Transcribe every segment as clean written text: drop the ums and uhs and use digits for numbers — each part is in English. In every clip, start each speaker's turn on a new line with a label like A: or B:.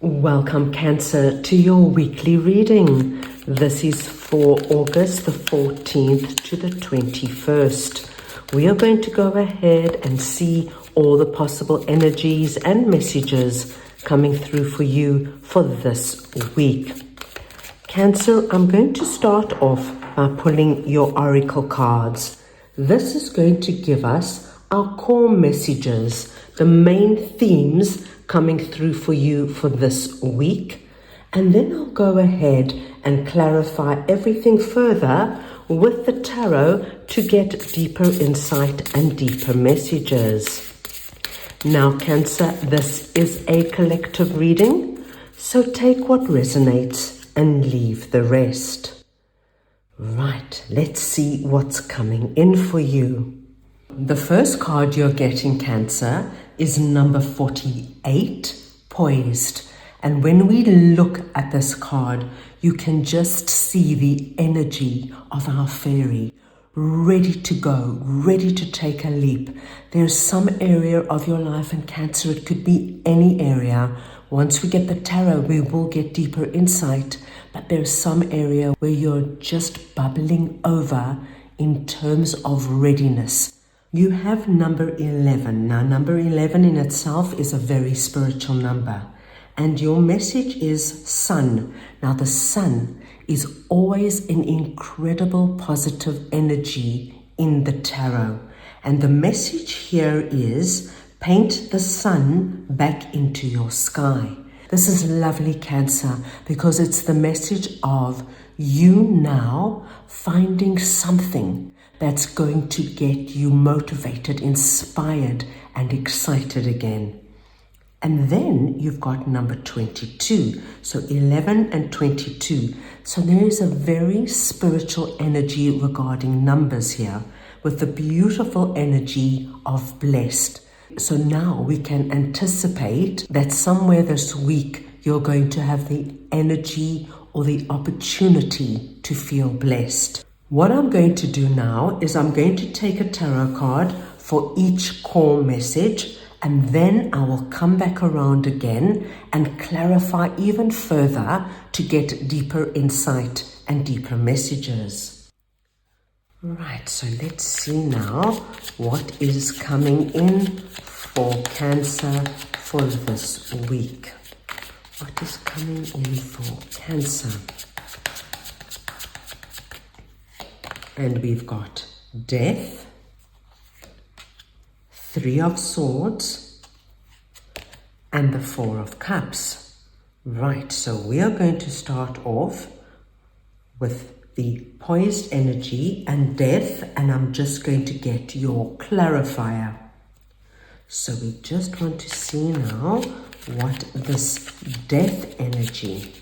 A: Welcome, Cancer, to your weekly reading. This is for August the 14th to the 21st. We are going to go ahead and see all the possible energies and messages coming through for you for this week. Cancer, I'm going to start off by pulling your oracle cards. This is going to give us our core messages, the main themes coming through for you for this week. And then I'll go ahead and clarify everything further with the tarot to get deeper insight and deeper messages. Now, Cancer, this is a collective reading, so take what resonates and leave the rest. Right, let's see what's coming in for you. The first card you're getting, Cancer, is number 48, Poised. And when we look at this card, you can just see the energy of our fairy, ready to go, ready to take a leap. There's some area of your life in Cancer, it could be any area. Once we get the tarot, we will get deeper insight, but there's some area where you're just bubbling over in terms of readiness. You have number 11. Now, number 11 in itself is a very spiritual number. And your message is sun. Now, the sun is always an incredible positive energy in the tarot. And the message here is paint the sun back into your sky. This is lovely, Cancer, because it's the message of you now finding something that's going to get you motivated, inspired, and excited again. And then you've got number 22. So 11 and 22. So there is a very spiritual energy regarding numbers here with the beautiful energy of blessed. So now we can anticipate that somewhere this week you're going to have the energy or the opportunity to feel blessed. What I'm going to do now is I'm going to take a tarot card for each core message, and then I will come back around again and clarify even further to get deeper insight and deeper messages. Right, so let's see now what is coming in for Cancer for this week. What is coming in for Cancer? And we've got Death, Three of Swords, and the Four of Cups. Right, so we are going to start off with the Poised energy and Death, and I'm just going to get your clarifier. So we just want to see now what this Death energy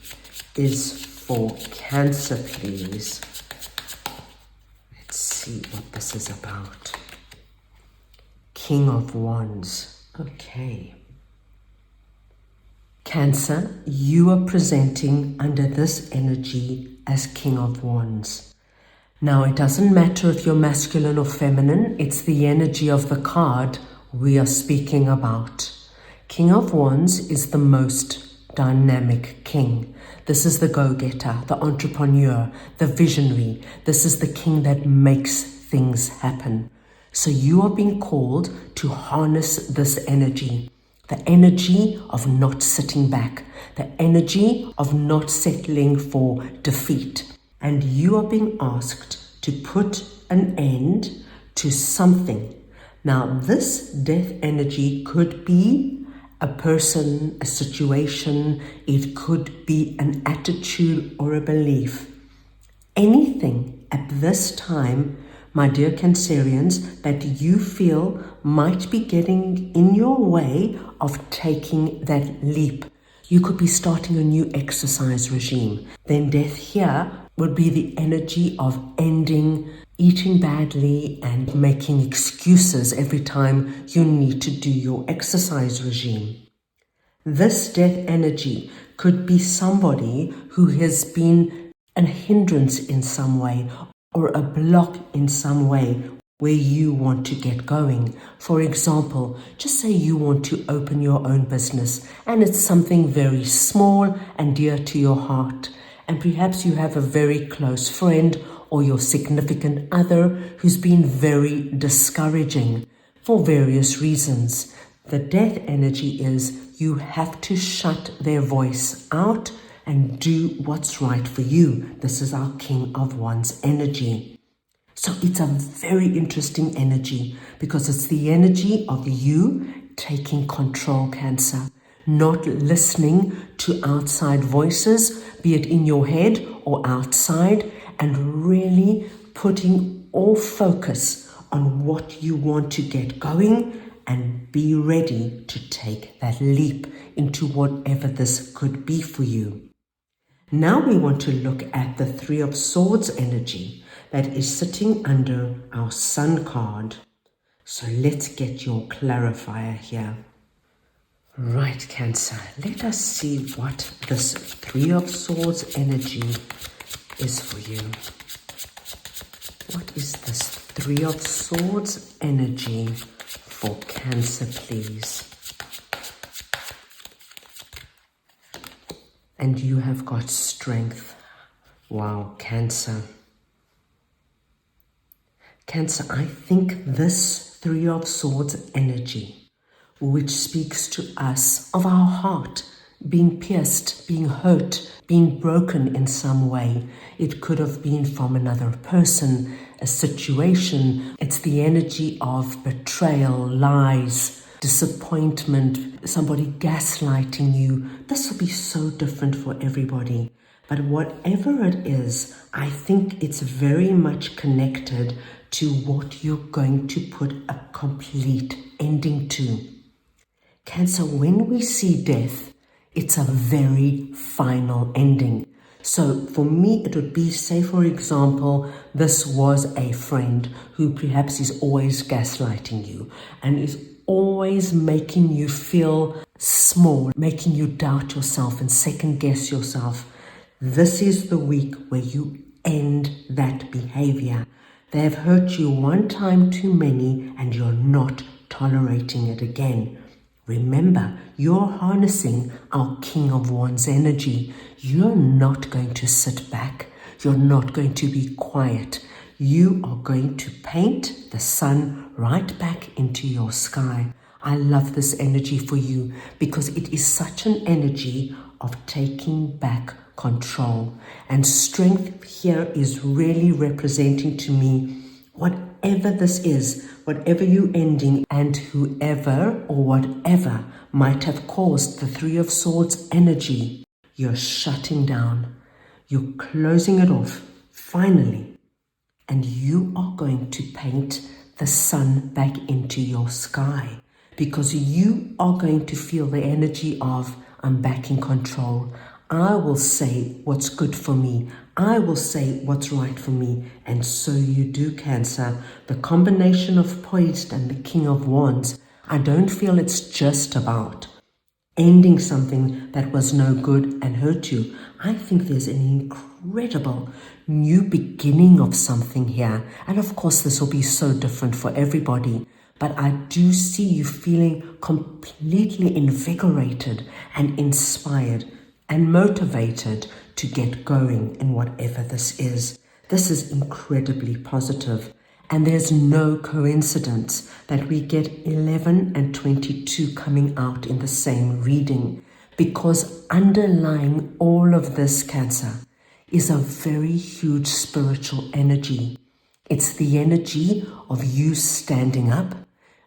A: is for Cancer, please. Let's see what this is about. King of Wands. Okay. Cancer, you are presenting under this energy as King of Wands. Now, it doesn't matter if you're masculine or feminine, it's the energy of the card we are speaking about. King of Wands is the most dynamic king. This is the go-getter, the entrepreneur, the visionary. This is the king that makes things happen. So you are being called to harness this energy, the energy of not sitting back, the energy of not settling for defeat. And you are being asked to put an end to something. Now, this death energy could be a person, a situation, it could be an attitude or a belief. Anything at this time, my dear Cancerians, that you feel might be getting in your way of taking that leap. You could be starting a new exercise regime. Then death here would be the energy of ending eating badly and making excuses every time you need to do your exercise regime. This death energy could be somebody who has been a hindrance in some way or a block in some way where you want to get going. For example, just say you want to open your own business and it's something very small and dear to your heart. And perhaps you have a very close friend or your significant other who's been very discouraging for various reasons. The death energy is you have to shut their voice out and do what's right for you. This is our King of Wands energy. So it's a very interesting energy because it's the energy of you taking control, Cancer, not listening to outside voices, be it in your head or outside, and really putting all focus on what you want to get going and be ready to take that leap into whatever this could be for you. Now we want to look at the Three of Swords energy that is sitting under our Sun card. So let's get your clarifier here. Right, Cancer, let us see what this Three of Swords energy is for you. What is this Three of Swords energy for Cancer, please? And you have got strength. Wow, Cancer. Cancer, I think this Three of Swords energy, which speaks to us of our heart being pierced, being hurt, being broken in some way. It could have been from another person, a situation. It's the energy of betrayal, lies, disappointment, somebody gaslighting you. This will be so different for everybody. But whatever it is, I think it's very much connected to what you're going to put a complete ending to. Cancer, when we see death, it's a very final ending. So for me, it would be, say, for example, this was a friend who perhaps is always gaslighting you and is always making you feel small, making you doubt yourself and second guess yourself. This is the week where you end that behavior. They have hurt you one time too many and you're not tolerating it again. Remember, you're harnessing our King of Wands energy. You're not going to sit back. You're not going to be quiet. You are going to paint the sun right back into your sky. I love this energy for you because it is such an energy of taking back control. And strength here is really representing to me whatever this is, whatever you're ending, and whoever or whatever might have caused the Three of Swords energy, you're shutting down, you're closing it off, finally, and you are going to paint the sun back into your sky because you are going to feel the energy of, I'm back in control. I will say what's good for me. I will say what's right for me. And so you do, Cancer. The combination of Poised and the King of Wands, I don't feel it's just about ending something that was no good and hurt you. I think there's an incredible new beginning of something here. And of course, this will be so different for everybody. But I do see you feeling completely invigorated and inspired and motivated to get going in whatever this is. This is incredibly positive. And there's no coincidence that we get 11 and 22 coming out in the same reading, because underlying all of this, Cancer, is a very huge spiritual energy. It's the energy of you standing up,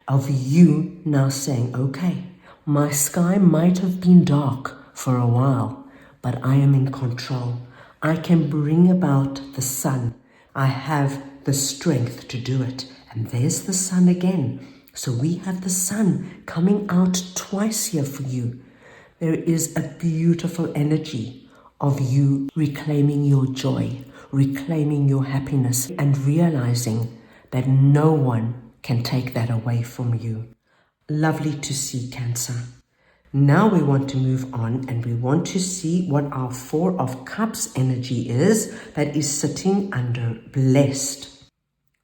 A: of you now saying, okay, my sky might have been dark for a while, but I am in control. I can bring about the sun. I have the strength to do it. And there's the sun again. So we have the sun coming out twice here for you. There is a beautiful energy of you reclaiming your joy, reclaiming your happiness, and realizing that no one can take that away from you. Lovely to see, Cancer. Now we want to move on and we want to see what our Four of Cups energy is that is sitting under Blessed.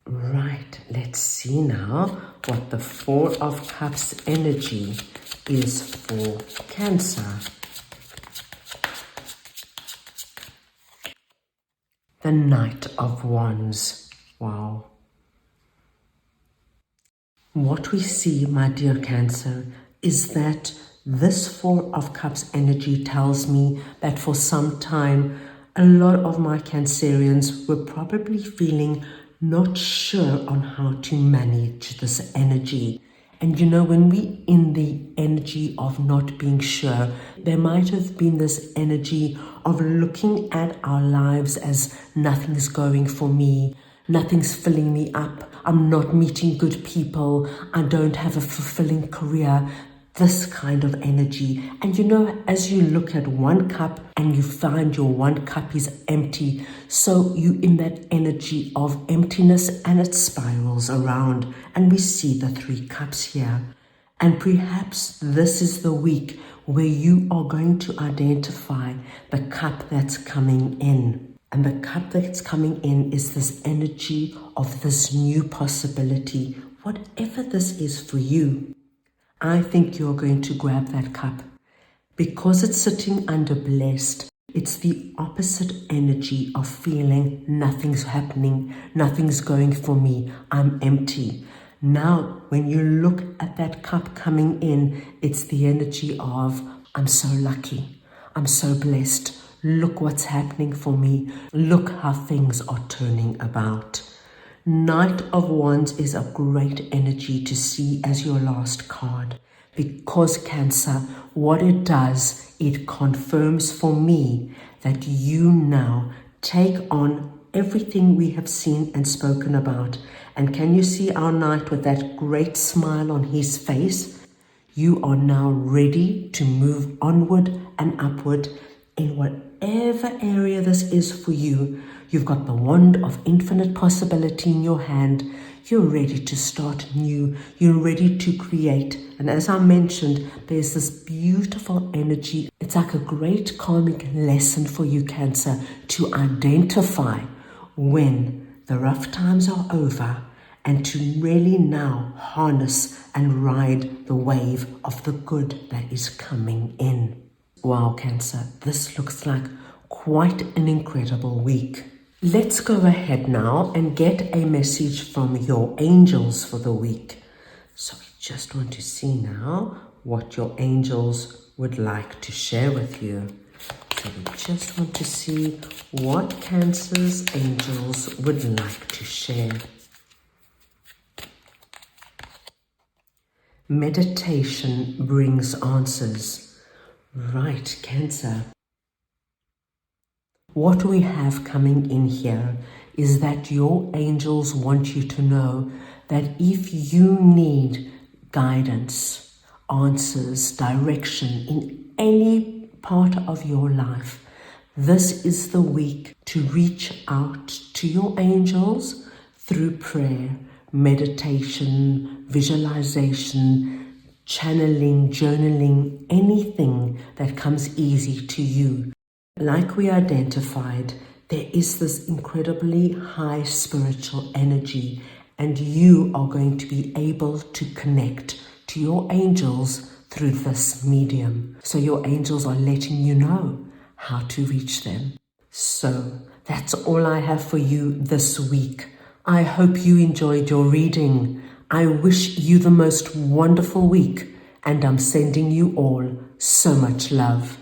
A: Right, let's see now what the Four of Cups energy is for Cancer. The Knight of Wands. Wow. What we see, my dear Cancer, is that this Four of Cups energy tells me that for some time, a lot of my Cancerians were probably feeling not sure on how to manage this energy. And you know, when we in the energy of not being sure, there might have been this energy of looking at our lives as nothing's going for me, nothing's filling me up, I'm not meeting good people, I don't have a fulfilling career. This kind of energy. And you know, as you look at one cup and you find your one cup is empty, so you in that energy of emptiness and it spirals around. And we see the three cups here. And perhaps this is the week where you are going to identify the cup that's coming in. And the cup that's coming in is this energy of this new possibility, whatever this is for you. I think you're going to grab that cup. Because it's sitting under blessed, it's the opposite energy of feeling nothing's happening, nothing's going for me, I'm empty. Now, when you look at that cup coming in, it's the energy of, I'm so lucky, I'm so blessed, look what's happening for me, look how things are turning about. Knight of Wands is a great energy to see as your last card because Cancer, what it does, it confirms for me that you now take on everything we have seen and spoken about. And can you see our Knight with that great smile on his face? You are now ready to move onward and upward in whatever area this is for you. You've got the wand of infinite possibility in your hand. You're ready to start new. You're ready to create. And as I mentioned, there's this beautiful energy. It's like a great karmic lesson for you, Cancer, to identify when the rough times are over and to really now harness and ride the wave of the good that is coming in. Wow, Cancer, this looks like quite an incredible week. Let's go ahead now and get a message from your angels for the week. So we just want to see now what your angels would like to share with you. So we just want to see what Cancer's angels would like to share. Meditation brings answers. Right, Cancer. What we have coming in here is that your angels want you to know that if you need guidance, answers, direction in any part of your life, this is the week to reach out to your angels through prayer, meditation, visualization, channeling, journaling, anything that comes easy to you. Like we identified, there is this incredibly high spiritual energy, and you are going to be able to connect to your angels through this medium. So your angels are letting you know how to reach them. So that's all I have for you this week. I hope you enjoyed your reading. I wish you the most wonderful week, and I'm sending you all so much love.